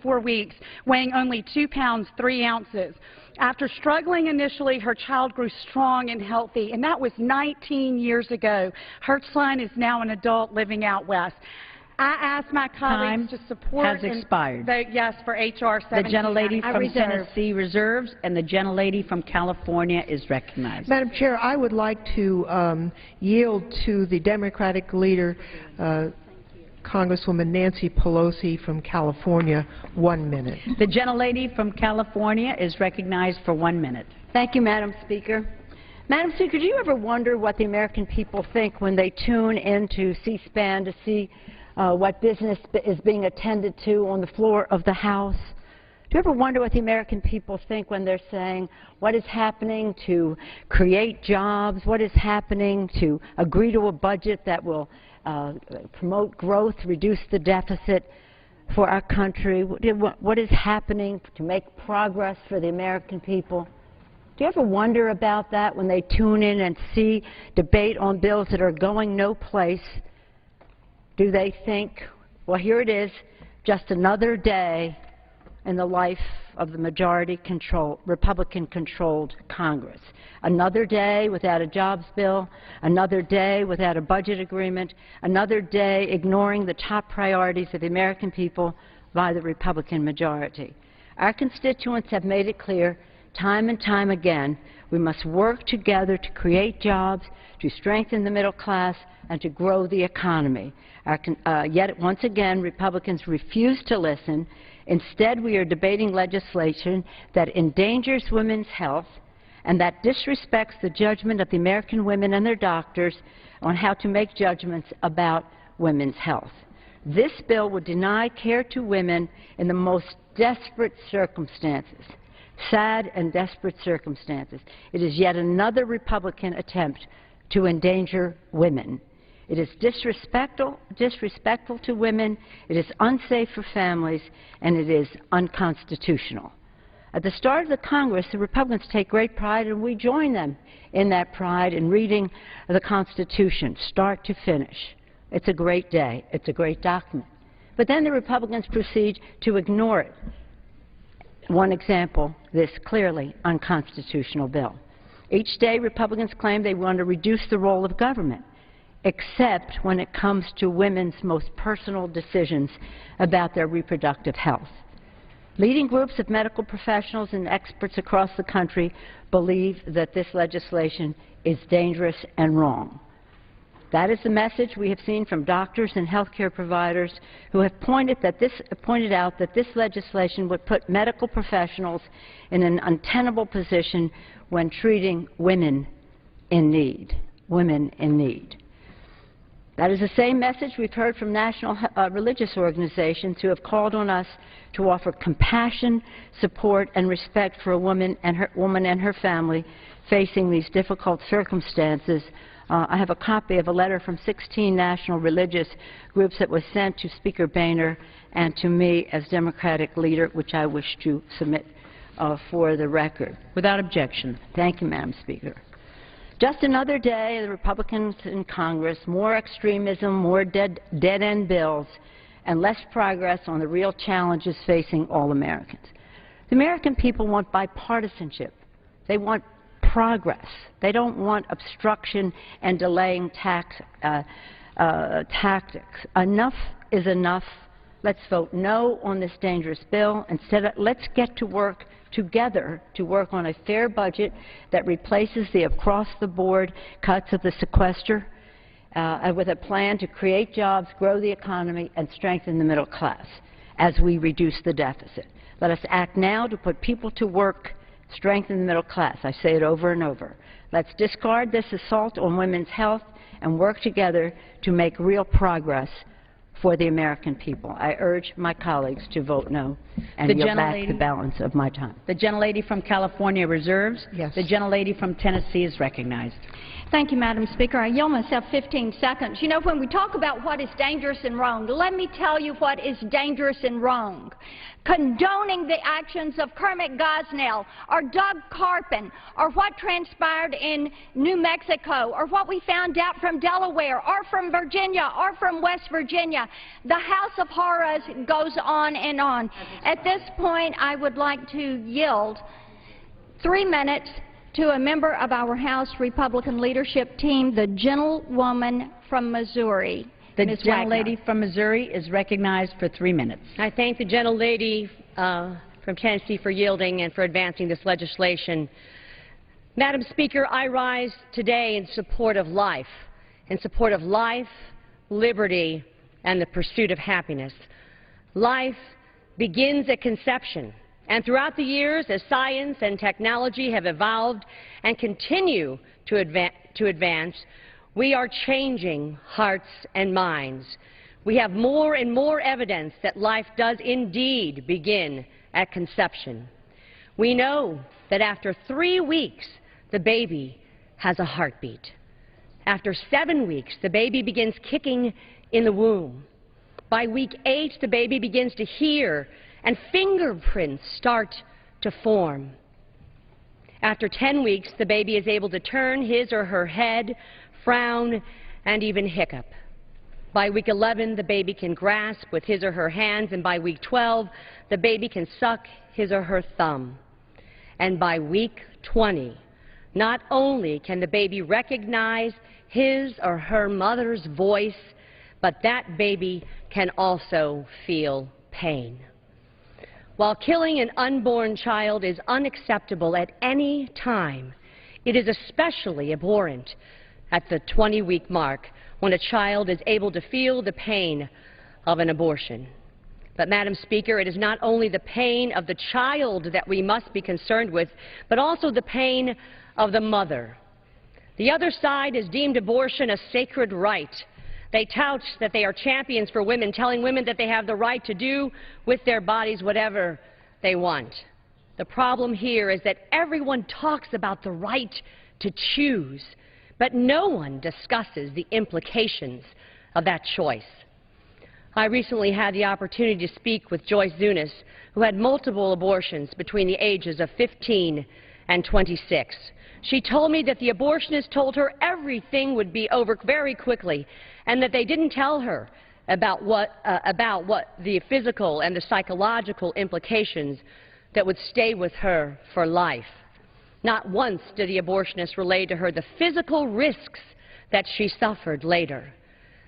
4 weeks, weighing only 2 pounds 3 ounces. After struggling initially, her child grew strong and healthy, and that was 19 years ago. Her son is now an adult living out west. I ask my colleagues to support has expired. And vote yes for H.R. 1790. The gentlelady from Tennessee reserves, and the gentlelady from California is recognized. Madam Chair, I would like to yield to the Democratic leader, Congresswoman Nancy Pelosi from California, 1 minute. The gentlelady from California is recognized for 1 minute. Thank you, Madam Speaker. Madam Speaker, do you ever wonder what the American people think when they tune into C-SPAN to see what business is being attended to on the floor of the House? Do you ever wonder what the American people think when they're saying what is happening to create jobs, what is happening to agree to a budget that will promote growth, reduce the deficit for our country? What is happening to make progress for the American people? Do you ever wonder about that when they tune in and see debate on bills that are going no place? Do they think, well, here it is, just another day in the life of the Republican-controlled Congress. Another day without a jobs bill, another day without a budget agreement, another day ignoring the top priorities of the American people by the Republican majority. Our constituents have made it clear time and time again we must work together to create jobs, to strengthen the middle class, and to grow the economy. Yet, once again, Republicans refuse to listen. Instead, we are debating legislation that endangers women's health and that disrespects the judgment of the American women and their doctors on how to make judgments about women's health. This bill would deny care to women in the most desperate circumstances, sad and desperate circumstances. It is yet another Republican attempt to endanger women. It is disrespectful to women, it is unsafe for families, and it is unconstitutional. At the start of the Congress, the Republicans take great pride, and we join them in that pride in reading the Constitution, start to finish. It's a great day. It's a great document. But then the Republicans proceed to ignore it. One example, this clearly unconstitutional bill. Each day, Republicans claim they want to reduce the role of government, except when it comes to women's most personal decisions about their reproductive health. Leading groups of medical professionals and experts across the country believe that this legislation is dangerous and wrong. That is the message we have seen from doctors and health care providers who have pointed out that this legislation would put medical professionals in an untenable position when treating women in need. That is the same message we've heard from national religious organizations who have called on us to offer compassion, support, and respect for a woman and her family facing these difficult circumstances. I have a copy of a letter from 16 national religious groups that was sent to Speaker Boehner and to me as Democratic leader, which I wish to submit for the record. Without objection. Thank you, Madam Speaker. Just another day of the Republicans in Congress, more extremism, more dead-end bills, and less progress on the real challenges facing all Americans. The American people want bipartisanship. They want progress. They don't want obstruction and delaying tactics. Enough is enough. Let's vote no on this dangerous bill. Instead, let's get to work together to work on a fair budget that replaces the across-the-board cuts of the sequester with a plan to create jobs, grow the economy, and strengthen the middle class as we reduce the deficit. Let us act now to put people to work, strengthen the middle class. I say it over and over. Let's discard this assault on women's health and work together to make real progress for the American people. I urge my colleagues to vote no and yield back the balance of my time. The gentlelady from California reserves. Yes. The gentlelady from Tennessee is recognized. Thank you, Madam Speaker. I yield myself 15 seconds. You know, when we talk about what is dangerous and wrong, let me tell you what is dangerous and wrong. condoning the actions of Kermit Gosnell or Doug Carpin or what transpired in New Mexico or what we found out from Delaware or from Virginia or from West Virginia. The House of Horrors goes on and on. At this point, I would like to yield 3 minutes to a member of our House Republican leadership team, the gentlewoman from Missouri. The Ms. gentlelady Wagner. from Missouri is recognized for 3 minutes. I thank the gentlelady from Tennessee for yielding and for advancing this legislation. Madam Speaker, I rise today in support of life, liberty, and the pursuit of happiness. Life begins at conception, and throughout the years, as science and technology have evolved and continue to advance, we are changing hearts and minds. We have more and more evidence that life does indeed begin at conception. We know that after 3 weeks, the baby has a heartbeat. After 7 weeks, the baby begins kicking in the womb. By week 8, the baby begins to hear and fingerprints start to form. After 10 weeks, the baby is able to turn his or her head, frown, and even hiccup. By week 11, the baby can grasp with his or her hands, and by week 12, the baby can suck his or her thumb. And by week 20, not only can the baby recognize his or her mother's voice, but that baby can also feel pain. While killing an unborn child is unacceptable at any time, it is especially abhorrent at the 20-week mark when a child is able to feel the pain of an abortion. But, Madam Speaker, it is not only the pain of the child that we must be concerned with, but also the pain of the mother. The other side has deemed abortion a sacred right. They tout that they are champions for women, telling women that they have the right to do with their bodies whatever they want. The problem here is that everyone talks about the right to choose, but no one discusses the implications of that choice. I recently had the opportunity to speak with Joyce Zunis, who had multiple abortions between the ages of 15 and 26. She told me that the abortionist told her everything would be over very quickly and that they didn't tell her about what the physical and the psychological implications that would stay with her for life. Not once did the abortionist relay to her the physical risks that she suffered later.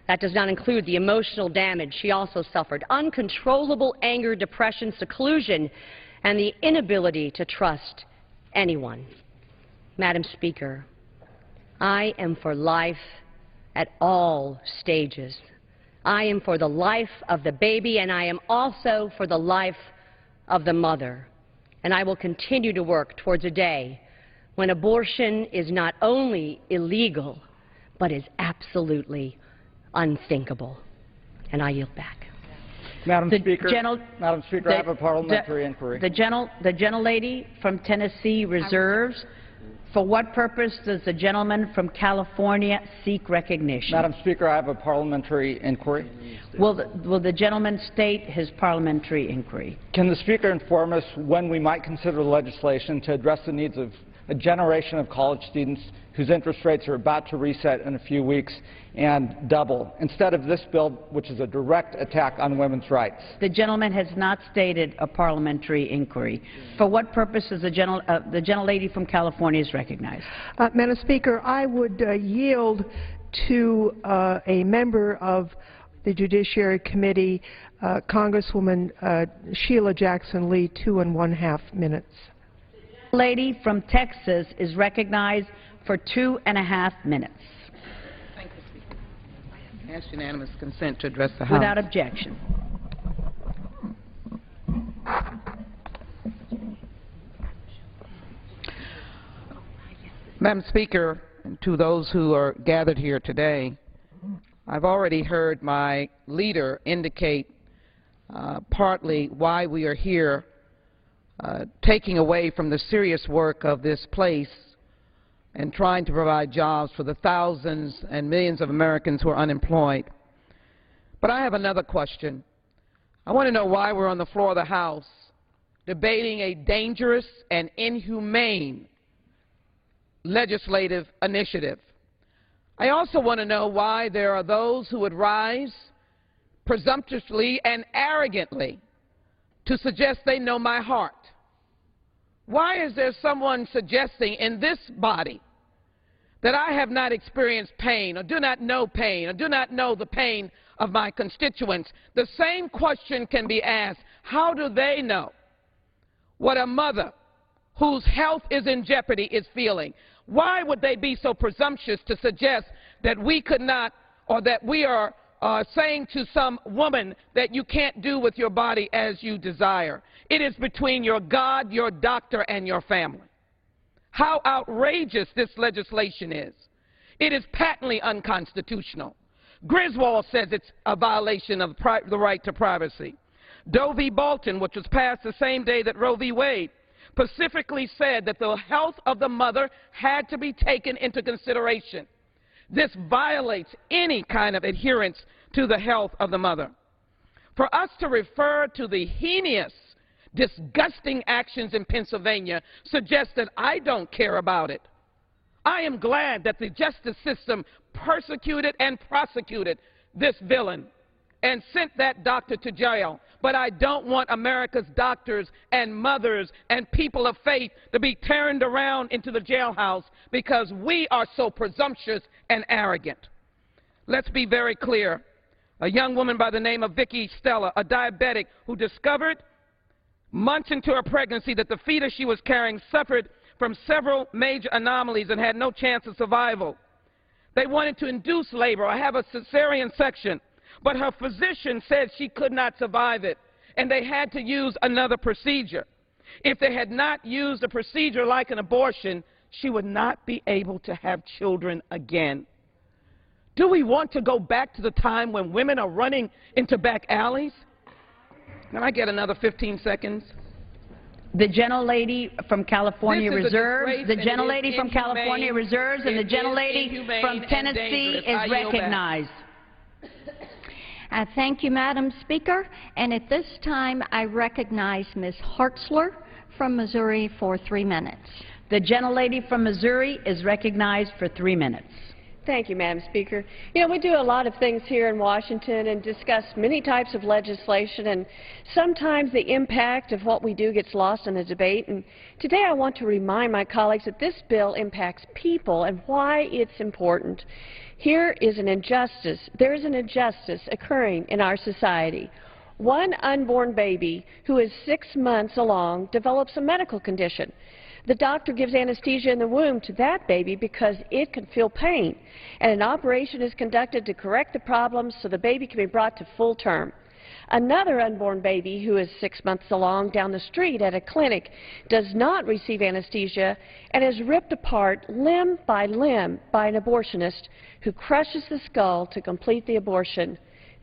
That does not include the emotional damage she also suffered, uncontrollable anger, depression, seclusion, and the inability to trust anyone. Madam Speaker, I am for life at all stages. I am for the life of the baby, and I am also for the life of the mother. And I will continue to work towards a day when abortion is not only illegal, but is absolutely unthinkable. And I yield back. Madam Speaker, I have a parliamentary inquiry. The gentlelady from Tennessee reserves. For what purpose does the gentleman from California seek recognition? Madam Speaker, I have a parliamentary inquiry. Will the gentleman state his parliamentary inquiry? Can the Speaker inform us when we might consider legislation to address the needs of a generation of college students whose interest rates are about to reset in a few weeks and double, instead of this bill, which is a direct attack on women's rights? The gentleman has not stated a parliamentary inquiry. For what purpose is the gentlelady from California is recognized? Madam Speaker, I would yield to a member of the Judiciary Committee, Congresswoman Sheila Jackson Lee, 2½ minutes. The lady from Texas is recognized for 2½ minutes. Thank you, Speaker. I ask unanimous consent to address the House. Without objection. Madam Speaker, and to those who are gathered here today, I've already heard my leader indicate partly why we are here, taking away from the serious work of this place and trying to provide jobs for the thousands and millions of Americans who are unemployed. But I have another question. I want to know why we're on the floor of the House debating a dangerous and inhumane legislative initiative. I also want to know why there are those who would rise presumptuously and arrogantly to suggest they know my heart. Why is there someone suggesting in this body that I have not experienced pain or do not know the pain of my constituents? The same question can be asked. How do they know what a mother whose health is in jeopardy is feeling? Why would they be so presumptuous to suggest that we could not, or that we are saying to some woman that you can't do with your body as you desire? It is between your God, your doctor, and your family. How outrageous this legislation is. It is patently unconstitutional. Griswold says it's a violation of the right to privacy. Doe v. Bolton, which was passed the same day that Roe v. Wade, specifically said that the health of the mother had to be taken into consideration. This violates any kind of adherence to the health of the mother. For us to refer to the heinous, disgusting actions in Pennsylvania suggests that I don't care about it. I am glad that the justice system persecuted and prosecuted this villain and sent that doctor to jail. But I don't want America's doctors and mothers and people of faith to be turned around into the jailhouse because we are so presumptuous and arrogant. Let's be very clear. A young woman by the name of Vicky Stella, a diabetic who discovered months into her pregnancy that the fetus she was carrying suffered from several major anomalies and had no chance of survival. They wanted to induce labor or have a cesarean section, but her physician said she could not survive it, and they had to use another procedure. If they had not used a procedure like an abortion, she would not be able to have children again. Do we want to go back to the time when women are running into back alleys? Can I get another 15 seconds? The gentlelady from California reserves. The gentlelady from California reserves, and the gentlelady from Tennessee is recognized. Thank you, Madam Speaker. And at this time, I recognize Ms. Hartzler from Missouri for 3 minutes. The gentlelady from Missouri is recognized for 3 minutes. Thank you, Madam Speaker. You know, we do a lot of things here in Washington and discuss many types of legislation, and sometimes the impact of what we do gets lost in the debate. And today I want to remind my colleagues that this bill impacts people and why it's important. Here is an injustice. There is an injustice occurring in our society. One unborn baby who is 6 months along develops a medical condition. The doctor gives anesthesia in the womb to that baby because it can feel pain, and an operation is conducted to correct the problems so the baby can be brought to full term. Another unborn baby who is 6 months along down the street at a clinic does not receive anesthesia and is ripped apart limb by limb by an abortionist who crushes the skull to complete the abortion.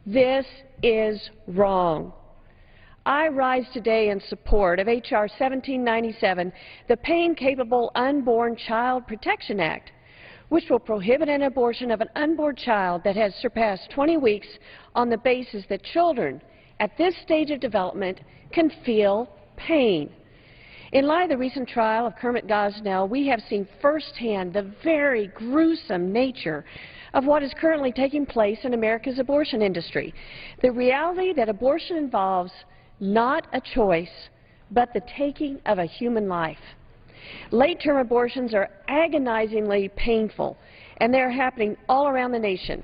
This is wrong. I rise today in support of H.R. 1797, the Pain-Capable Unborn Child Protection Act, which will prohibit an abortion of an unborn child that has surpassed 20 weeks on the basis that children at this stage of development can feel pain. In light of the recent trial of Kermit Gosnell, we have seen firsthand the very gruesome nature of what is currently taking place in America's abortion industry. The reality that abortion involves not a choice, but the taking of a human life. Late-term abortions are agonizingly painful, and they're happening all around the nation.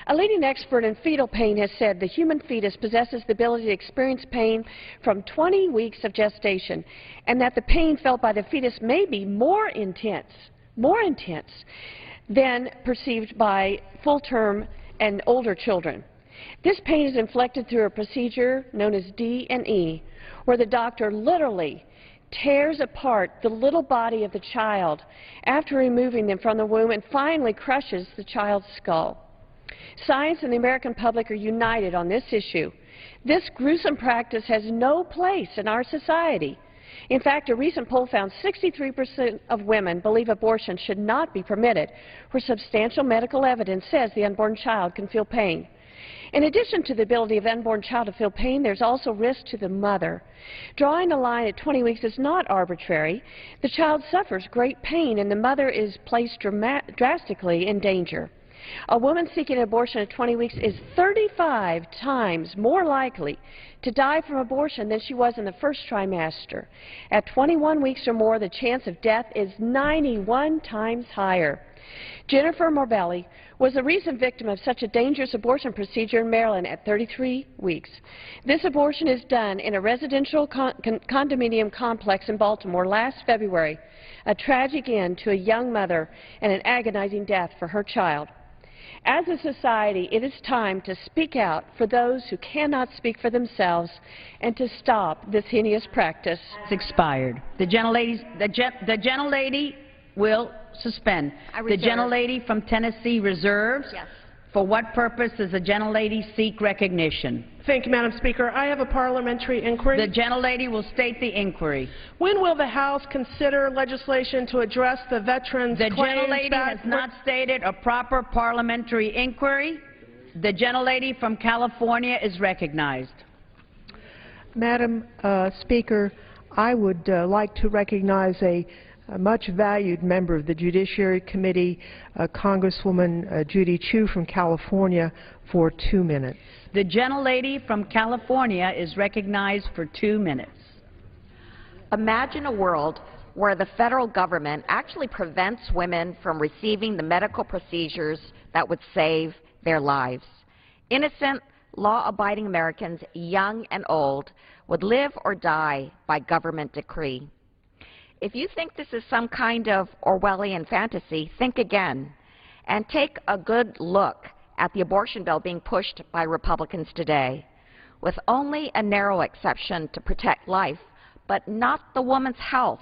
A leading expert in fetal pain has said the human fetus possesses the ability to experience pain from 20 weeks of gestation, and that the pain felt by the fetus may be more intense than perceived by full-term and older children. This pain is inflicted through a procedure known as D&E, where the doctor literally tears apart the little body of the child after removing them from the womb and finally crushes the child's skull. Science and the American public are united on this issue. This gruesome practice has no place in our society. In fact, a recent poll found 63% of women believe abortion should not be permitted, where substantial medical evidence says the unborn child can feel pain. In addition to the ability of the unborn child to feel pain, there's also risk to the mother. Drawing the line at 20 weeks is not arbitrary. The child suffers great pain, and the mother is placed drastically in danger. A woman seeking an abortion at 20 weeks is 35 times more likely to die from abortion than she was in the first trimester. At 21 weeks or more, the chance of death is 91 times higher. Jennifer Morbelli was a recent victim of such a dangerous abortion procedure in Maryland at 33 weeks. This abortion is done in a residential condominium complex in Baltimore last February, a tragic end to a young mother and an agonizing death for her child. As a society, it is time to speak out for those who cannot speak for themselves and to stop this heinous practice. It's expired. The gentlelady will suspend. The gentlelady from Tennessee reserves. Yes. For what purpose does the gentlelady seek recognition? Thank you, Madam Speaker. I have a parliamentary inquiry. The gentlelady will state the inquiry. When will the House consider legislation to address the veterans' claims? The gentlelady has not stated a proper parliamentary inquiry. The gentlelady from California is recognized. Madam Speaker, I would like to recognize a much valued member of the Judiciary Committee, Congresswoman Judy Chu from California, for 2 minutes. The gentlelady from California is recognized for 2 minutes. Imagine a world where the federal government actually prevents women from receiving the medical procedures that would save their lives. Innocent, law-abiding Americans, young and old, would live or die by government decree. If you think this is some kind of Orwellian fantasy, think again and take a good look at the abortion bill being pushed by Republicans today. With only a narrow exception to protect life, but not the woman's health,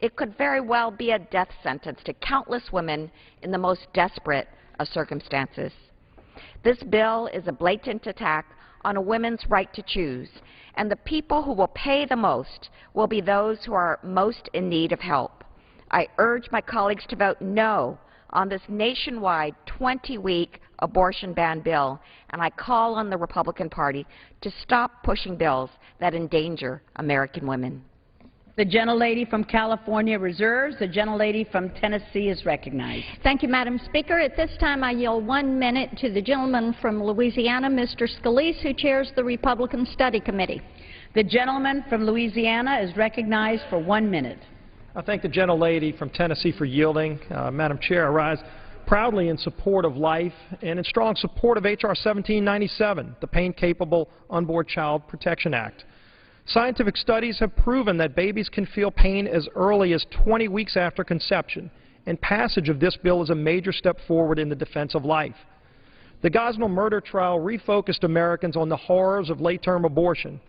it could very well be a death sentence to countless women in the most desperate of circumstances. This bill is a blatant attack on a woman's right to choose, and the people who will pay the most will be those who are most in need of help. I urge my colleagues to vote no on this nationwide 20-week abortion ban bill, and I call on the Republican Party to stop pushing bills that endanger American women. The gentlelady from California reserves. The gentlelady from Tennessee is recognized. Thank you, Madam Speaker. At this time, I yield 1 minute to the gentleman from Louisiana, Mr. Scalise, who chairs the Republican Study Committee. The gentleman from Louisiana is recognized for 1 minute. I thank the gentlelady from Tennessee for yielding. Madam Chair, I rise proudly in support of life and in strong support of H.R. 1797, the Pain-Capable Unborn Child Protection Act. Scientific studies have proven that babies can feel pain as early as 20 weeks after conception, and passage of this bill is a major step forward in the defense of life. The Gosnell murder trial refocused Americans on the horrors of late-term abortion,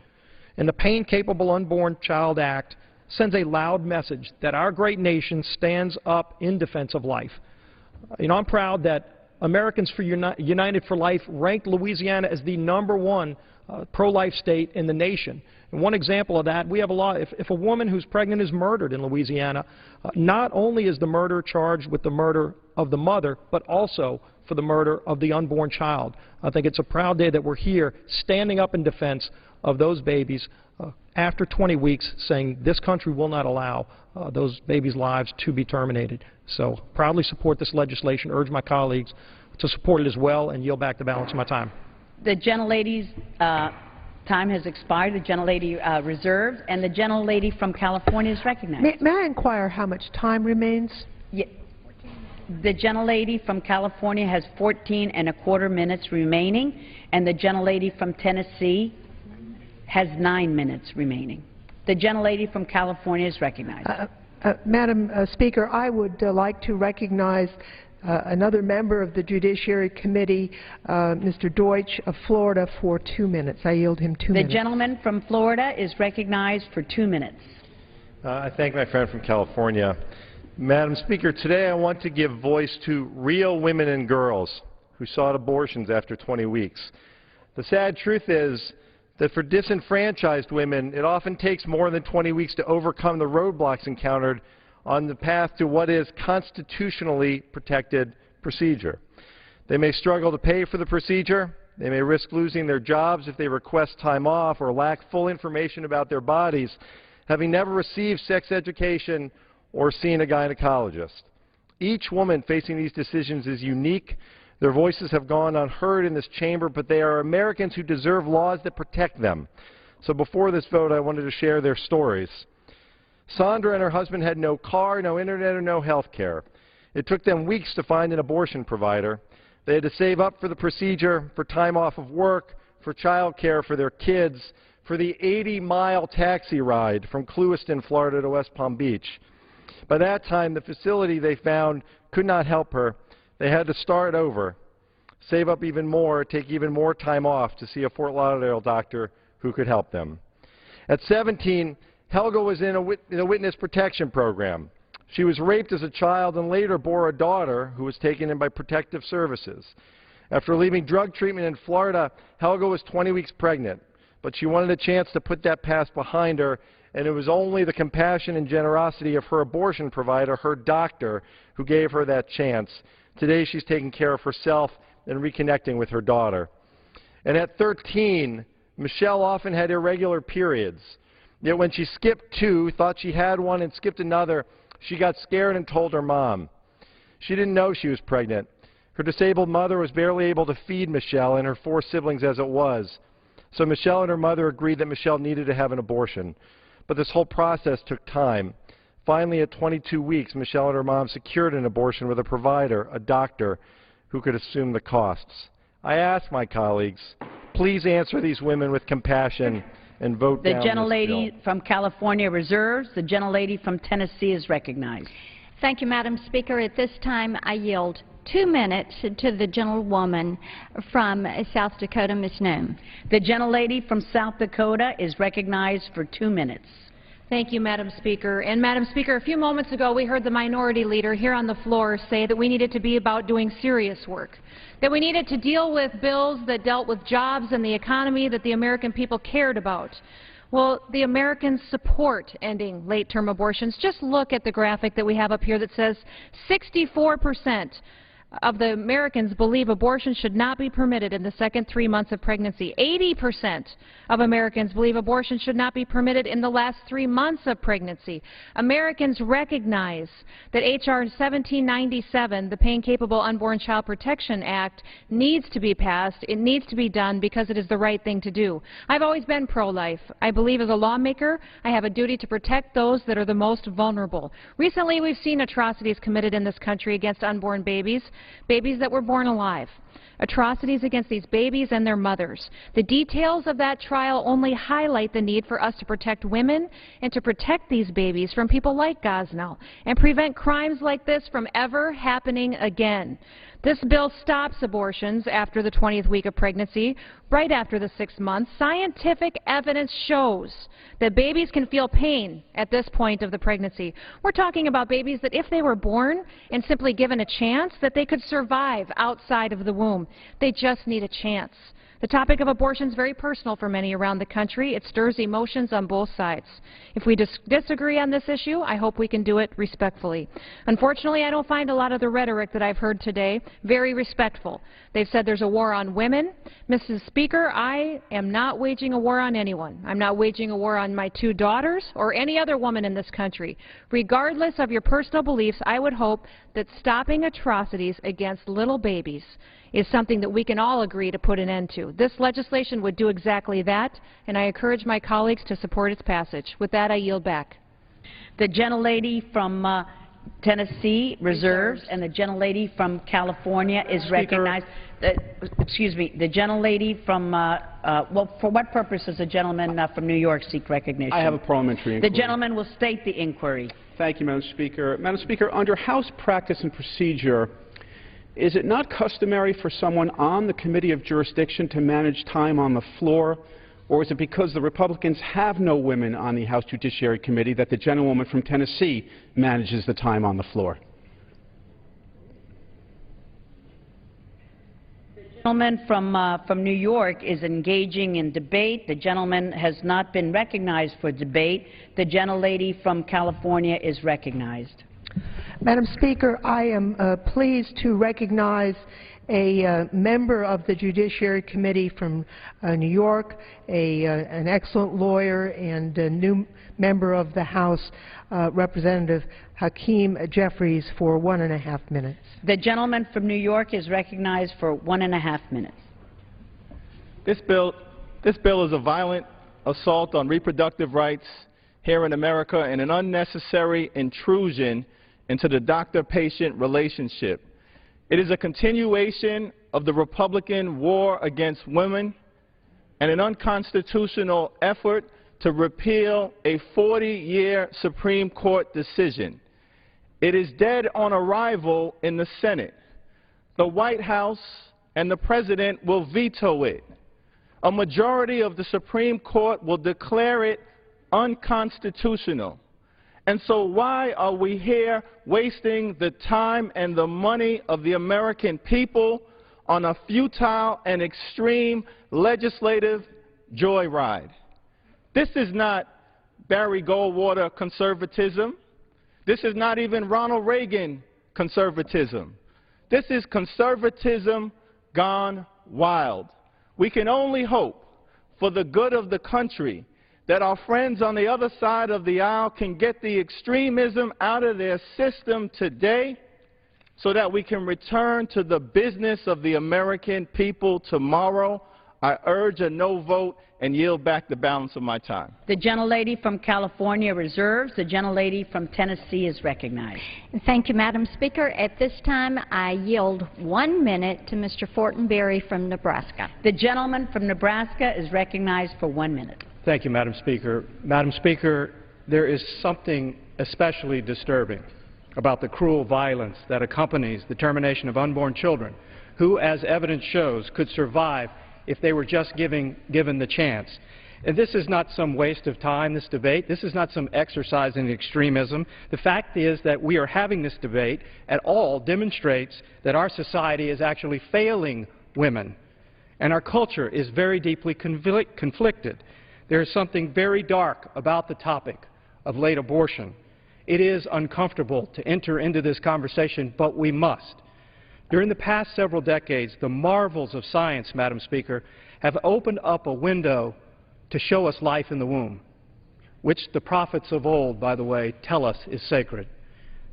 and the Pain-Capable Unborn Child Act sends a loud message that our great nation stands up in defense of life. I'm proud that Americans for United for Life ranked Louisiana as the #1 pro-life state in the nation. And one example of that, we have a law, if a woman who's pregnant is murdered in Louisiana, not only is the murderer charged with the murder of the mother, but also for the murder of the unborn child. I think it's a proud day that we're here standing up in defense of those babies after 20 weeks, saying this country will not allow those babies' lives to be terminated. So proudly support this legislation, urge my colleagues to support it as well, and yield back the balance of my time. The gentlelady's time has expired. The gentlelady reserves, and the gentlelady from California is recognized. May I inquire how much time remains? Yeah. The gentlelady from California has 14¼ minutes remaining, and the gentlelady from Tennessee has 9 minutes remaining. The gentlelady from California is recognized. Madam Speaker, I would like to recognize another member of the Judiciary Committee, Mr. Deutsch of Florida, for 2 minutes. I yield him 2 minutes. The gentleman from Florida is recognized for 2 minutes. I thank my friend from California. Madam Speaker, today I want to give voice to real women and girls who sought abortions after 20 weeks. The sad truth is that for disenfranchised women, it often takes more than 20 weeks to overcome the roadblocks encountered on the path to what is constitutionally protected procedure. They may struggle to pay for the procedure, They may risk losing their jobs if they request time off or lack full information about their bodies, having never received sex education or seen a gynecologist. Each woman facing these decisions is unique. Their voices have gone unheard in this chamber, but they are Americans who deserve laws that protect them. So before this vote, I wanted to share their stories. Sandra and her husband had no car, no internet, or no health care. It took them weeks to find an abortion provider. They had to save up for the procedure, for time off of work, for child care for their kids, for the 80-mile taxi ride from Clewiston, Florida to West Palm Beach. By that time, the facility they found could not help her. They had to start over, save up even more, take even more time off to see a Fort Lauderdale doctor who could help them. At 17, Helga was in a witness protection program. She was raped as a child and later bore a daughter who was taken in by protective services. After leaving drug treatment in Florida, Helga was 20 weeks pregnant, but she wanted a chance to put that past behind her, and it was only the compassion and generosity of her abortion provider, her doctor, who gave her that chance. Today she's taking care of herself and reconnecting with her daughter. And at 13, Michelle often had irregular periods. Yet when she skipped two, thought she had one, and skipped another, she got scared and told her mom. She didn't know she was pregnant. Her disabled mother was barely able to feed Michelle and her 4 siblings as it was. So Michelle and her mother agreed that Michelle needed to have an abortion. But this whole process took time. Finally, at 22 weeks, Michelle and her mom secured an abortion with a provider, a doctor, who could assume the costs. I ask my colleagues, please answer these women with compassion and vote down this bill. The gentlelady from California reserves. The gentlelady from Tennessee is recognized. Thank you, Madam Speaker. At this time, I yield 2 minutes to the gentlewoman from South Dakota, Ms. Noem. The gentlelady from South Dakota is recognized for 2 minutes. Thank you, Madam Speaker. And Madam Speaker, a few moments ago we heard the minority leader here on the floor say that we needed to be about doing serious work, that we needed to deal with bills that dealt with jobs and the economy that the American people cared about. Well, the Americans support ending late-term abortions. Just look at the graphic that we have up here that says 64% of the Americans believe abortion should not be permitted in the second 3 months of pregnancy. 80% of Americans believe abortion should not be permitted in the last 3 months of pregnancy. Americans recognize that H.R. 1797, the Pain-Capable Unborn Child Protection Act, needs to be passed. It needs to be done because it is the right thing to do. I've always been pro-life. I believe as a lawmaker, I have a duty to protect those that are the most vulnerable. Recently, we've seen atrocities committed in this country against unborn babies. Babies that were born alive, atrocities against these babies and their mothers. The details of that trial only highlight the need for us to protect women and to protect these babies from people like Gosnell and prevent crimes like this from ever happening again. This bill stops abortions after the 20th week of pregnancy, right after the 6th month. Scientific evidence shows that babies can feel pain at this point of the pregnancy. We're talking about babies that if they were born and simply given a chance, that they could survive outside of the womb. They just need a chance. The topic of abortion is very personal for many around the country. It stirs emotions on both sides. If we disagree on this issue, I hope we can do it respectfully. Unfortunately, I don't find a lot of the rhetoric that I've heard today very respectful. They've said there's a war on women. Mrs. Speaker, I am not waging a war on anyone. I'm not waging a war on my 2 daughters or any other woman in this country. Regardless of your personal beliefs, I would hope that stopping atrocities against little babies is something that we can all agree to put an end to. This legislation would do exactly that, and I encourage my colleagues to support its passage. With that, I yield back. The gentlelady from Tennessee reserves, and the gentlelady from California is recognized. Excuse me, the gentlelady from, well, for what purpose does the gentleman from New York seek recognition? I have a parliamentary inquiry. The gentleman will state the inquiry. Thank you, Madam Speaker. Madam Speaker, under House practice and procedure, is it not customary for someone on the Committee of Jurisdiction to manage time on the floor, or is it because the Republicans have no women on the House Judiciary Committee that the gentlewoman from Tennessee manages the time on the floor? The gentleman from New York is engaging in debate. The gentleman has not been recognized for debate. The gentlelady from California is recognized. Madam Speaker, I am pleased to recognize a member of the Judiciary Committee from New York, an excellent lawyer and a new member of the House, Representative Hakeem Jeffries, for 1.5 minutes. The gentleman from New York is recognized for 1.5 minutes. This bill is a violent assault on reproductive rights here in America and an unnecessary intrusion into the doctor-patient relationship. It is a continuation of the Republican war against women and an unconstitutional effort to repeal a 40-year Supreme Court decision. It is dead on arrival in the Senate. The White House and the President will veto it. A majority of the Supreme Court will declare it unconstitutional. And so why are we here wasting the time and the money of the American people on a futile and extreme legislative joyride? This is not Barry Goldwater conservatism. This is not even Ronald Reagan conservatism. This is conservatism gone wild. We can only hope for the good of the country that our friends on the other side of the aisle can get the extremism out of their system today so that we can return to the business of the American people tomorrow. I urge a no vote and yield back the balance of my time. The gentlelady from California reserves. The gentlelady from Tennessee is recognized. Thank you, Madam Speaker. At this time, I yield 1 minute to Mr. Fortenberry from Nebraska. The gentleman from Nebraska is recognized for 1 minute. Thank you, Madam Speaker. Madam Speaker, there is something especially disturbing about the cruel violence that accompanies the termination of unborn children who, as evidence shows, could survive if they were just given the chance. And this is not some waste of time, this debate. This is not some exercise in extremism. The fact is that we are having this debate at all demonstrates that our society is actually failing women. And our culture is very deeply conflicted. There is something very dark about the topic of late abortion. It is uncomfortable to enter into this conversation, but we must. During the past several decades, the marvels of science, Madam Speaker, have opened up a window to show us life in the womb, which the prophets of old, by the way, tell us is sacred.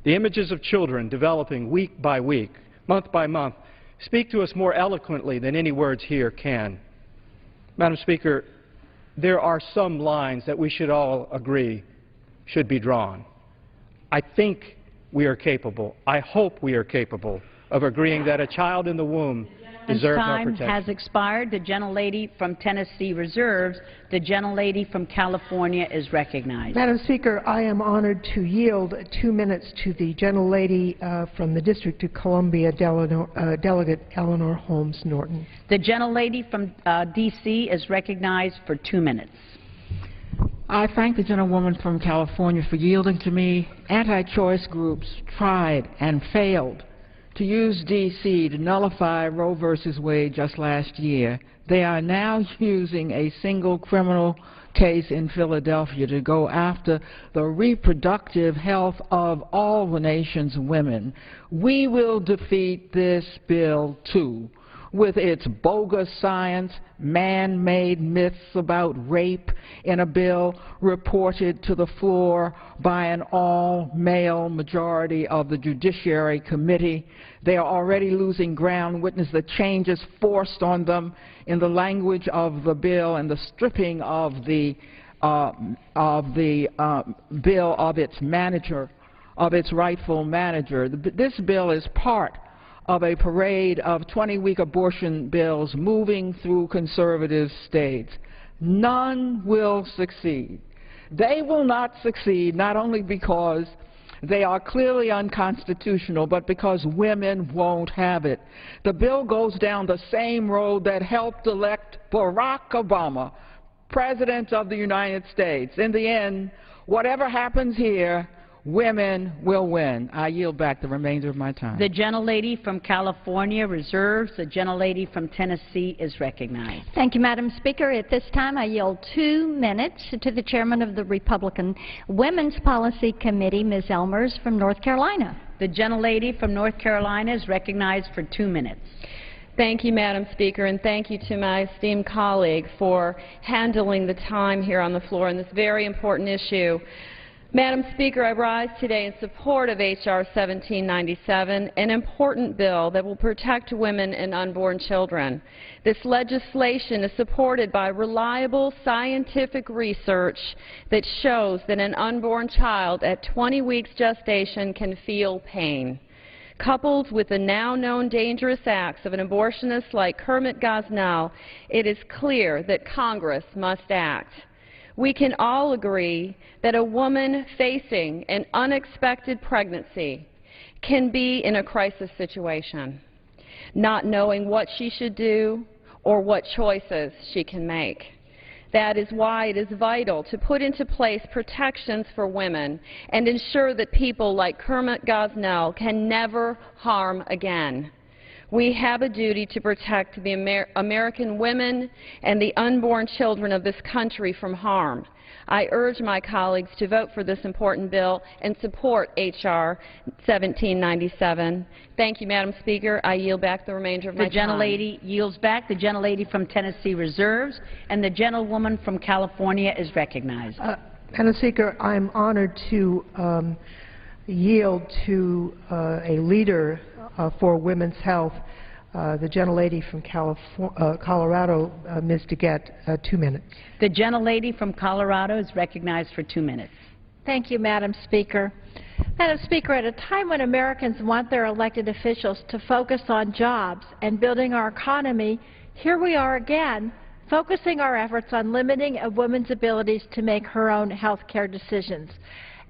The images of children developing week by week, month by month, speak to us more eloquently than any words here can. Madam Speaker, there are some lines that we should all agree should be drawn. I think we are capable, I hope we are capable of agreeing that a child in the womb deserves no protection. Time has expired. The gentlelady from Tennessee reserves. The gentlelady from California is recognized. Madam Speaker, I am honored to yield 2 minutes to the gentlelady from the District of Columbia, Delegate Eleanor Holmes Norton. The gentlelady from D.C. is recognized for 2 minutes. I thank the gentlewoman from California for yielding to me. Anti-choice groups tried and failed to use D.C. to nullify Roe v. Wade just last year. They are now using a single criminal case in Philadelphia to go after the reproductive health of all the nation's women. We will defeat this bill, too, with its bogus science, man-made myths about rape in a bill reported to the floor by an all-male majority of the Judiciary Committee. They are already losing ground. Witness the changes forced on them in the language of the bill and the stripping of the bill of its manager, of its rightful manager. This bill is part of a parade of 20-week abortion bills moving through conservative states. None will succeed. They will not succeed not only because they are clearly unconstitutional, but because women won't have it. The bill goes down the same road that helped elect Barack Obama, President of the United States. In the end, whatever happens here, women will win. I yield back the remainder of my time. The gentlelady from California reserves. The gentlelady from Tennessee is recognized. Thank you, Madam Speaker. At this time, I yield 2 minutes to the chairman of the Republican Women's Policy Committee, Ms. Elmers from North Carolina. The gentlelady from North Carolina is recognized for 2 minutes. Thank you, Madam Speaker, and thank you to my esteemed colleague for handling the time here on the floor on this very important issue. Madam Speaker, I rise today in support of H.R. 1797, an important bill that will protect women and unborn children. This legislation is supported by reliable scientific research that shows that an unborn child at 20 weeks gestation can feel pain. Coupled with the now known dangerous acts of an abortionist like Kermit Gosnell, it is clear that Congress must act. We can all agree that a woman facing an unexpected pregnancy can be in a crisis situation, not knowing what she should do or what choices she can make. That is why it is vital to put into place protections for women and ensure that people like Kermit Gosnell can never harm again. We have a duty to protect the American women and the unborn children of this country from harm. I urge my colleagues to vote for this important bill and support H.R. 1797. Thank you, Madam Speaker. I yield back the remainder of my time. The gentlelady yields back. The gentlelady from Tennessee reserves, and the gentlewoman from California is recognized. Madam Speaker, I'm honored to yield to a leader for women's health, the gentlelady from Colorado, Ms. DeGette, 2 minutes. The gentlelady from Colorado is recognized for 2 minutes. Thank you, Madam Speaker. Madam Speaker, at a time when Americans want their elected officials to focus on jobs and building our economy, here we are again, focusing our efforts on limiting a woman's abilities to make her own health care decisions.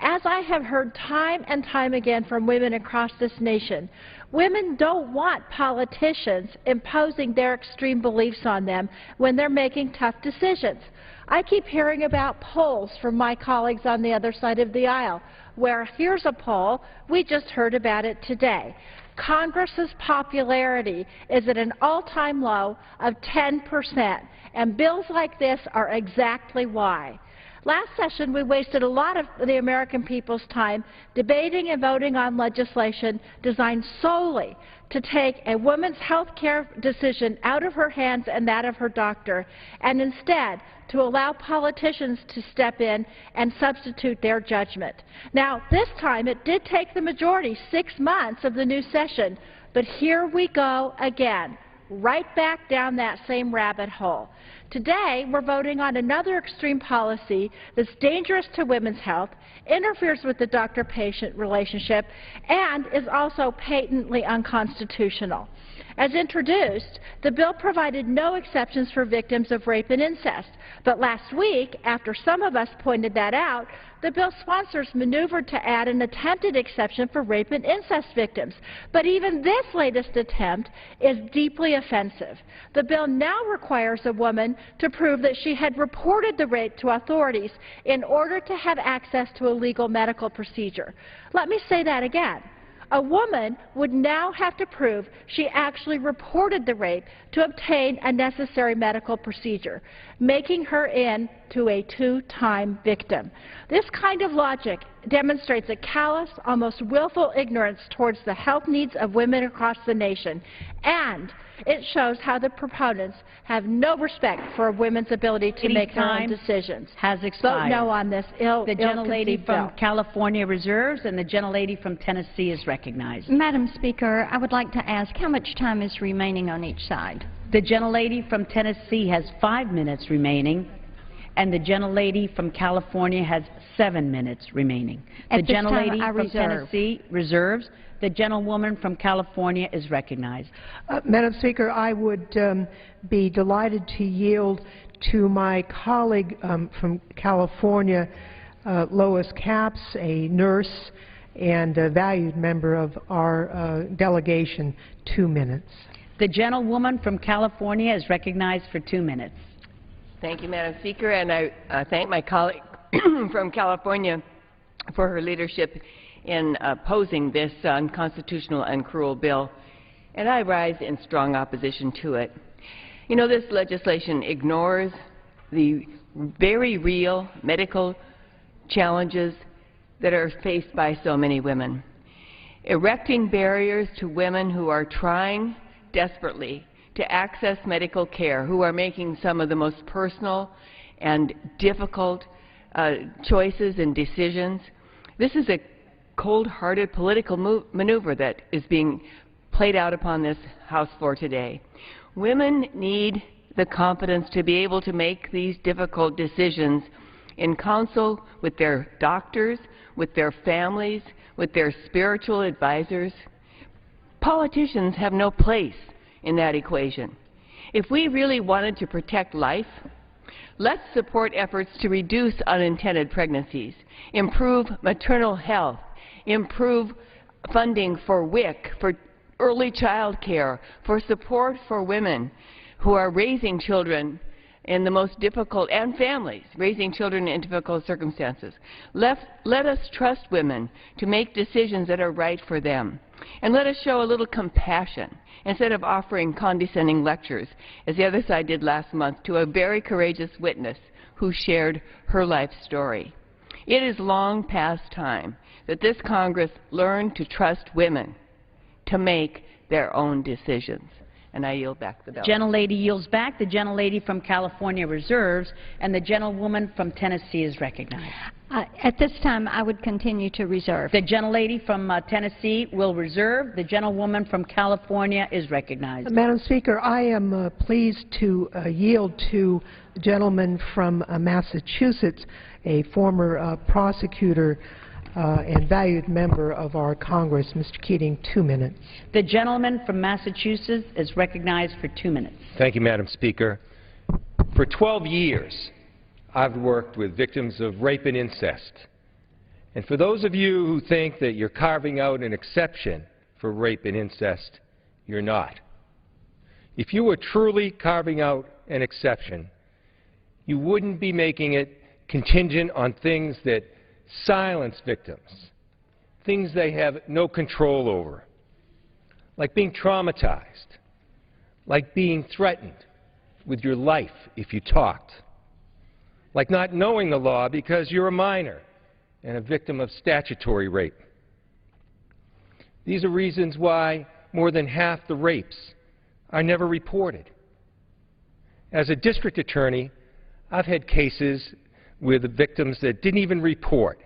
As I have heard time and time again from women across this nation, women don't want politicians imposing their extreme beliefs on them when they're making tough decisions. I keep hearing about polls from my colleagues on the other side of the aisle, where here's a poll, we just heard about it today. Congress's popularity is at an all-time low of 10%, and bills like this are exactly why. Last session, we wasted a lot of the American people's time debating and voting on legislation designed solely to take a woman's health care decision out of her hands and that of her doctor, and instead to allow politicians to step in and substitute their judgment. Now, this time it did take the majority 6 months of the new session, but here we go again, right back down that same rabbit hole. Today, we're voting on another extreme policy that's dangerous to women's health, interferes with the doctor-patient relationship, and is also patently unconstitutional. As introduced, the bill provided no exceptions for victims of rape and incest. But last week, after some of us pointed that out, the bill's sponsors maneuvered to add an attempted exception for rape and incest victims. But even this latest attempt is deeply offensive. The bill now requires a woman to prove that she had reported the rape to authorities in order to have access to a legal medical procedure. Let me say that again. A woman would now have to prove she actually reported the rape to obtain a necessary medical procedure, making her into a two-time victim. This kind of logic demonstrates a callous, almost willful ignorance towards the health needs of women across the nation, and it shows how the proponents have no respect for a women's ability to make their own decisions. Has expired. Vote no on this The gentlelady from bill. California reserves, and the gentlelady from Tennessee is recognized. Madam Speaker, I would like to ask how much time is remaining on each side? The gentlelady from Tennessee has 5 minutes remaining, and the gentlelady from California has 7 minutes remaining. At The this time, gentlelady I from reserve. Tennessee reserves. The gentlewoman from California is recognized. Madam Speaker, I would be delighted to yield to my colleague from California, Lois Capps, a nurse and a valued member of our delegation, 2 minutes. The gentlewoman from California is recognized for 2 minutes. Thank you, Madam Speaker, and I thank my colleague from California for her leadership in opposing this unconstitutional and cruel bill, and I rise in strong opposition to it. You know, this legislation ignores the very real medical challenges that are faced by so many women. erecting barriers to women who are trying desperately to access medical care, who are making some of the most personal and difficult choices and decisions. This is a cold-hearted political maneuver that is being played out upon this House floor today. Women need the confidence to be able to make these difficult decisions in counsel with their doctors, with their families, with their spiritual advisors. Politicians have no place in that equation. If we really wanted to protect life, let's support efforts to reduce unintended pregnancies, improve maternal health, improve funding for WIC, for early child care, for support for women who are raising children in the most difficult, and families raising children in difficult circumstances. Let us trust women to make decisions that are right for them. And let us show a little compassion instead of offering condescending lectures, as the other side did last month, to a very courageous witness who shared her life story. It is long past time that this Congress learn to trust women to make their own decisions. And I yield back the bell. Gentlelady yields back. The gentlelady from California reserves, and the gentlewoman from Tennessee is recognized. At this time, I would continue to reserve. The gentlelady from Tennessee will reserve. The gentlewoman from California is recognized. Madam Speaker, I am pleased to yield to the gentleman from Massachusetts, a former prosecutor and valued member of our Congress, Mr. Keating, 2 minutes. The gentleman from Massachusetts is recognized for 2 minutes. Thank you, Madam Speaker. For 12 years, I've worked with victims of rape and incest. And for those of you who think that you're carving out an exception for rape and incest, you're not. If you were truly carving out an exception, you wouldn't be making it contingent on things that silence victims, things they have no control over, like being traumatized, like being threatened with your life if you talked, like not knowing the law because you're a minor and a victim of statutory rape. These are reasons why more than half the rapes are never reported. As a district attorney, I've had cases with the victims that didn't even report,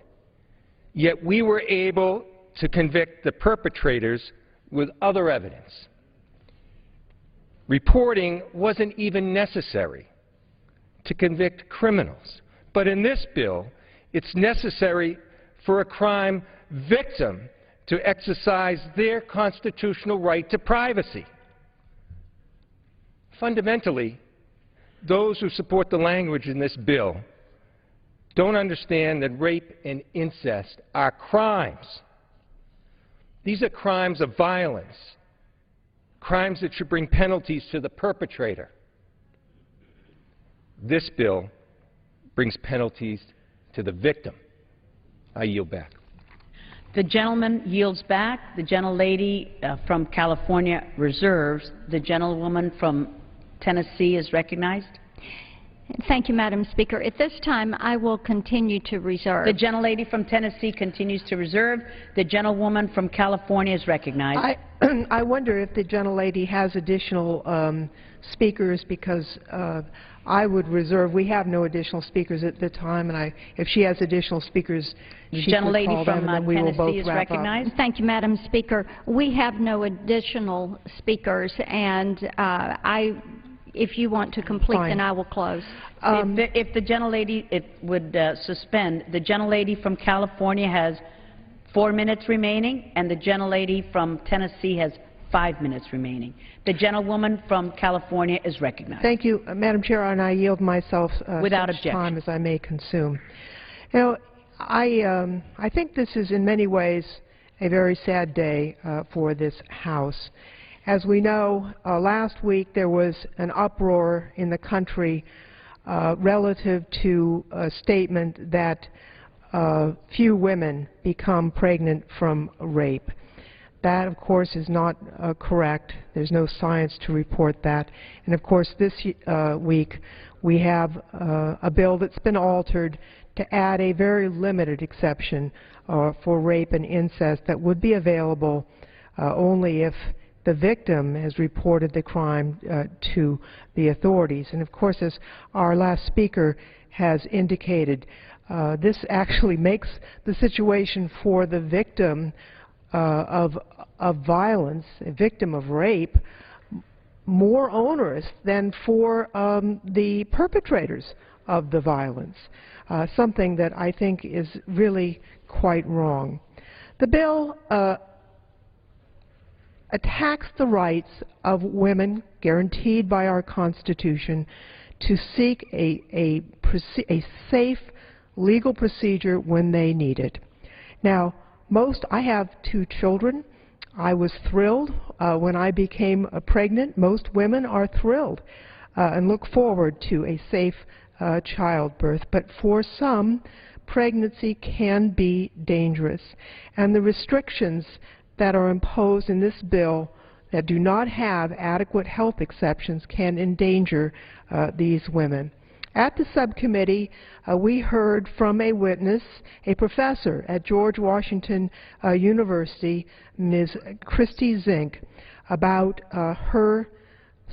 yet we were able to convict the perpetrators with other evidence. Reporting wasn't even necessary to convict criminals, but in this bill, it's necessary for a crime victim to exercise their constitutional right to privacy. Fundamentally, those who support the language in this bill don't understand that rape and incest are crimes. These are crimes of violence, crimes that should bring penalties to the perpetrator. This bill brings penalties to the victim. I yield back. The gentleman yields back. The gentlelady from California reserves. The gentlewoman from Tennessee is recognized. Thank you, Madam Speaker. At this time, I will continue to reserve. The gentlelady from Tennessee continues to reserve. The gentlewoman from California is recognized. I wonder if the gentlelady has additional speakers, because I would reserve. We have no additional speakers at the time, and if she has additional speakers, the she gentlelady could call them, from and then we will both Tennessee is wrap recognized. up. Thank you, Madam Speaker. We have no additional speakers, and if you want to complete, Fine. then I will close. If the gentlelady would suspend, the gentlelady from California has 4 minutes remaining, and the gentlelady from Tennessee has 5 minutes remaining. The gentlewoman from California is recognized. Thank you, Madam Chair, and I yield myself Without such objection. time as I may consume. You know, I think this is in many ways a very sad day for this House. As we know, last week there was an uproar in the country relative to a statement that few women become pregnant from rape. That, of course, is not correct. There's no science to report that. And, of course, this week we have a bill that's been altered to add a very limited exception for rape and incest that would be available only if the victim has reported the crime to the authorities. And of course, as our last speaker has indicated, this actually makes the situation for the victim of violence, a victim of rape, more onerous than for the perpetrators of the violence, something that I think is really quite wrong. The bill attacks the rights of women guaranteed by our Constitution to seek a safe legal procedure when they need it. Now, I have 2 children. I was thrilled when I became pregnant. Most women are thrilled and look forward to a safe childbirth. But for some, pregnancy can be dangerous. And the restrictions that are imposed in this bill that do not have adequate health exceptions can endanger these women. At the subcommittee, we heard from a witness, a professor at George Washington University, Ms. Christy Zink, about her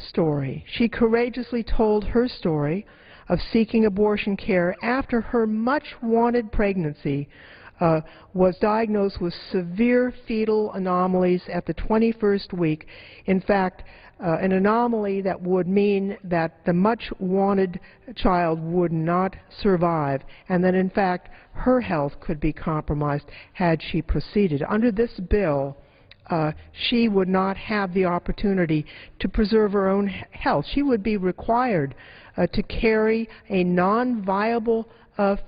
story. She courageously told her story of seeking abortion care after her much-wanted pregnancy was diagnosed with severe fetal anomalies at the 21st week. In fact, an anomaly that would mean that the much-wanted child would not survive, and that in fact her health could be compromised had she proceeded. Under this bill, she would not have the opportunity to preserve her own health. She would be required to carry a non-viable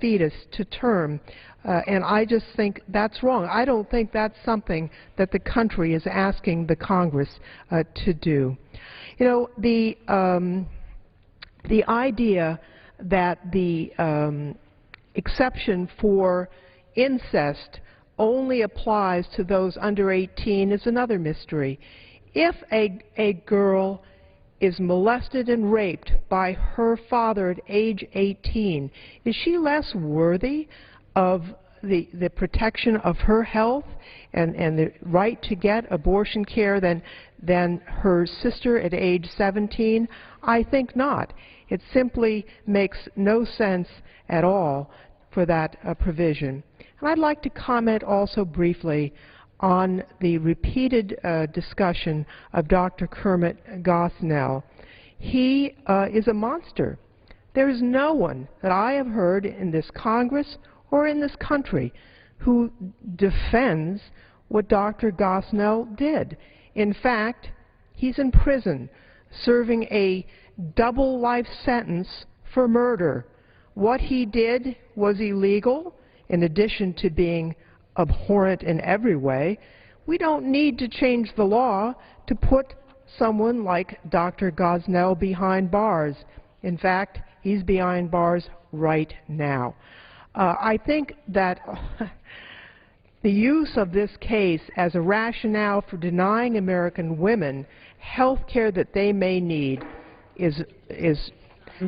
fetus to term. And I just think that's wrong. I don't think that's something that the country is asking the Congress to do. You know, the idea that the exception for incest only applies to those under 18 is another mystery. If a girl is molested and raped by her father at age 18, is she less worthy of the protection of her health and the right to get abortion care than her sister at age 17? I think not. It simply makes no sense at all for that provision. And I'd like to comment also briefly on the repeated discussion of Dr. Kermit Gosnell. He is a monster. There is no one that I have heard in this Congress or in this country who defends what Dr. Gosnell did. In fact, he's in prison serving a double life sentence for murder. What he did was illegal, in addition to being abhorrent in every way. We don't need to change the law to put someone like Dr. Gosnell behind bars. In fact, he's behind bars right now. I think that the use of this case as a rationale for denying American women health care that they may need is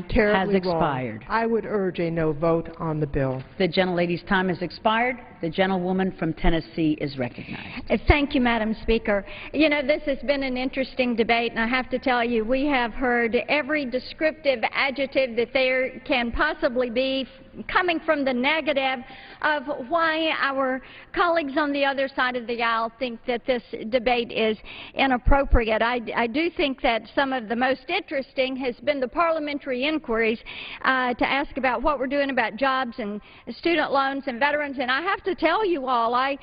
terribly has expired. wrong. I would urge a no vote on the bill. The gentlelady's time has expired. The gentlewoman from Tennessee is recognized. Thank you, Madam Speaker. You know, this has been an interesting debate, and I have to tell you, we have heard every descriptive adjective that there can possibly be coming from the negative of why our colleagues on the other side of the aisle think that this debate is inappropriate. I do think that some of the most interesting has been the parliamentary inquiries to ask about what we're doing about jobs and student loans and veterans. And I have to tell you all, I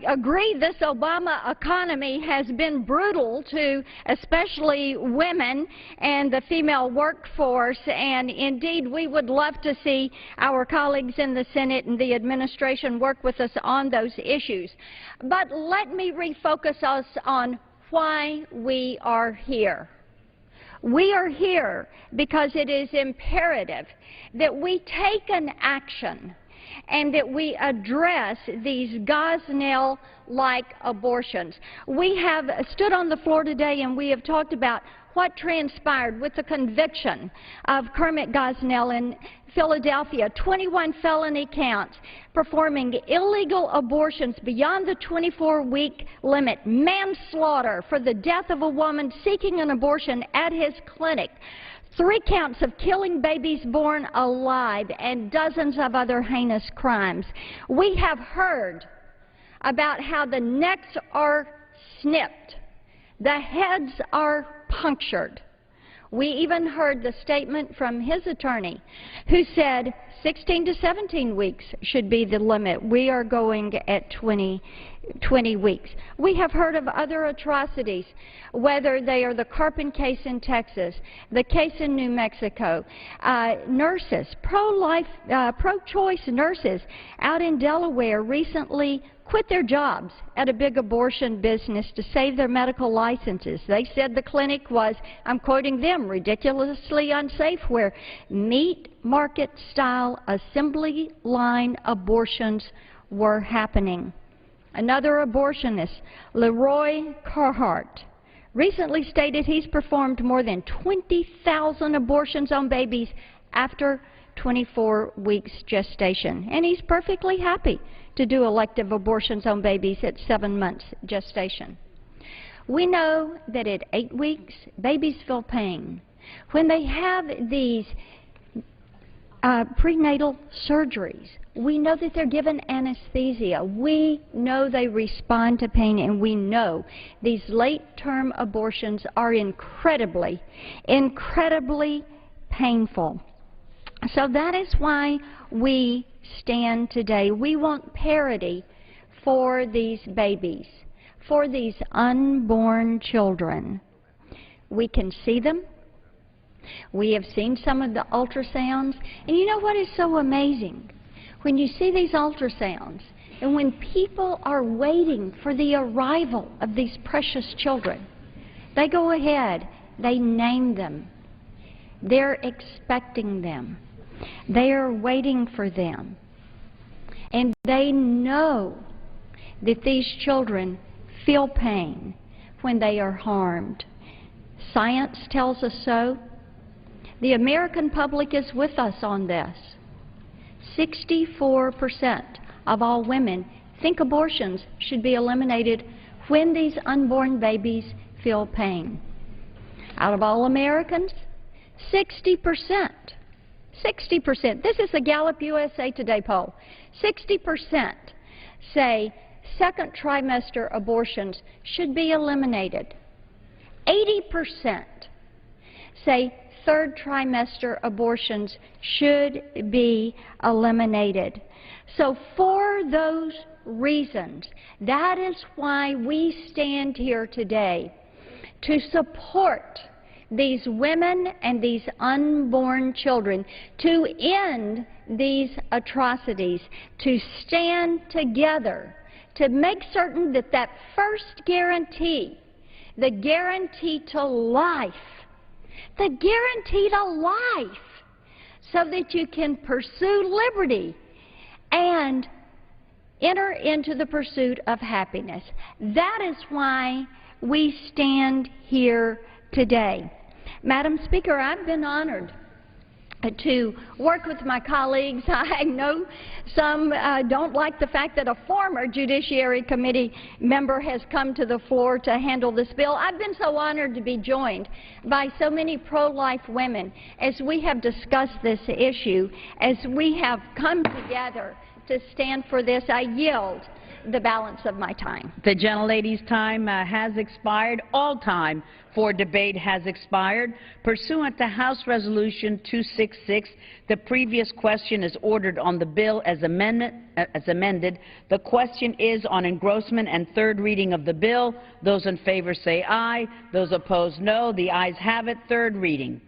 agree this Obama economy has been brutal to especially women and the female workforce, and indeed we would love to see our colleagues in the Senate and the administration work with us on those issues. But let me refocus us on why we are here. We are here because it is imperative that we take an action and that we address these Gosnell-like abortions. We have stood on the floor today and we have talked about what transpired with the conviction of Kermit Gosnell in Philadelphia, 21 felony counts, performing illegal abortions beyond the 24-week limit, manslaughter for the death of a woman seeking an abortion at his clinic, 3 counts of killing babies born alive, and dozens of other heinous crimes. We have heard about how the necks are snipped, the heads are punctured. We even heard the statement from his attorney, who said 16 to 17 weeks should be the limit. We are going at 20 weeks. We have heard of other atrocities, whether they are the Carpin case in Texas, the case in New Mexico, nurses, pro-choice nurses out in Delaware recently quit their jobs at a big abortion business to save their medical licenses. They said the clinic was, I'm quoting them, ridiculously unsafe, where meat market style assembly line abortions were happening. Another abortionist, Leroy Carhart, recently stated he's performed more than 20,000 abortions on babies after 24 weeks gestation, and he's perfectly happy to do elective abortions on babies at 7 months gestation. We know that at 8 weeks, babies feel pain. When they have these prenatal surgeries, we know that they're given anesthesia. We know they respond to pain, and we know these late-term abortions are incredibly, incredibly painful. So that is why we stand today. We want parity for these babies, for these unborn children. We can see them. We have seen some of the ultrasounds. And you know what is so amazing? When you see these ultrasounds, and when people are waiting for the arrival of these precious children, they go ahead, they name them. They're expecting them. They are waiting for them. And they know that these children feel pain when they are harmed. Science tells us so. The American public is with us on this. 64% of all women think abortions should be eliminated when these unborn babies feel pain. Out of all Americans, 60%, this is the Gallup USA Today poll, 60% say second trimester abortions should be eliminated. 80% say third trimester abortions should be eliminated. So for those reasons, that is why we stand here today, to support these women and these unborn children, to end these atrocities, to stand together, to make certain that that first guarantee, the guarantee to life, the guarantee to life, so that you can pursue liberty and enter into the pursuit of happiness. That is why we stand here today. Madam Speaker, I've been honored to work with my colleagues. I know some don't like the fact that a former Judiciary Committee member has come to the floor to handle this bill. I've been so honored to be joined by so many pro-life women as we have discussed this issue, as we have come together to stand for this. I yield the balance of my time. The gentlelady's time has expired. All time for debate has expired. Pursuant to House Resolution 266, the previous question is ordered on the bill as amended. The question is on engrossment and third reading of the bill. Those in favor say aye. Those opposed, no. The ayes have it. Third reading.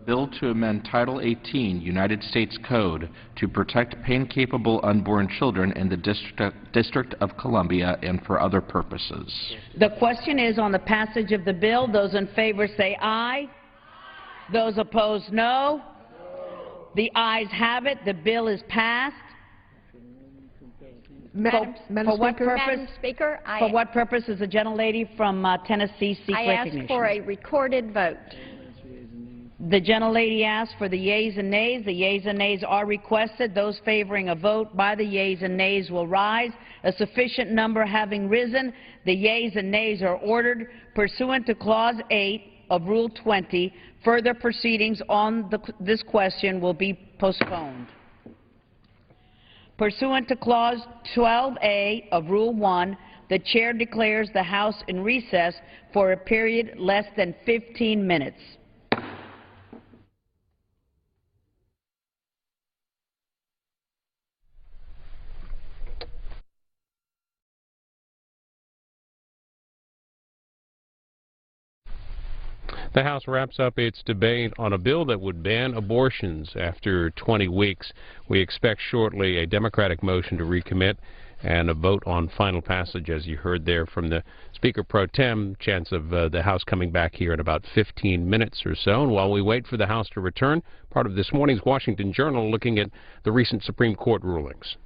Bill to amend Title 18, United States Code, to protect pain-capable unborn children in the District of Columbia and for other purposes. The question is on the passage of the bill. Those in favor say aye. Those opposed, no. The ayes have it. The bill is passed. Madam For what Speaker? purpose? Madam Speaker, For what purpose is the gentlelady from Tennessee seek I recognition? ask for a recorded vote. The gentlelady asks for the yeas and nays. The yeas and nays are requested. Those favoring a vote by the yeas and nays will rise. A sufficient number having risen, the yeas and nays are ordered. Pursuant to Clause 8 of Rule 20, further proceedings on this question will be postponed. Pursuant to Clause 12A of Rule 1, the Chair declares the House in recess for a period less than 15 minutes. The House wraps up its debate on a bill that would ban abortions after 20 weeks. We expect shortly a Democratic motion to recommit and a vote on final passage, as you heard there from the Speaker Pro Tem. Chance of the House coming back here in about 15 minutes or so. And while we wait for the House to return, part of this morning's Washington Journal looking at the recent Supreme Court rulings.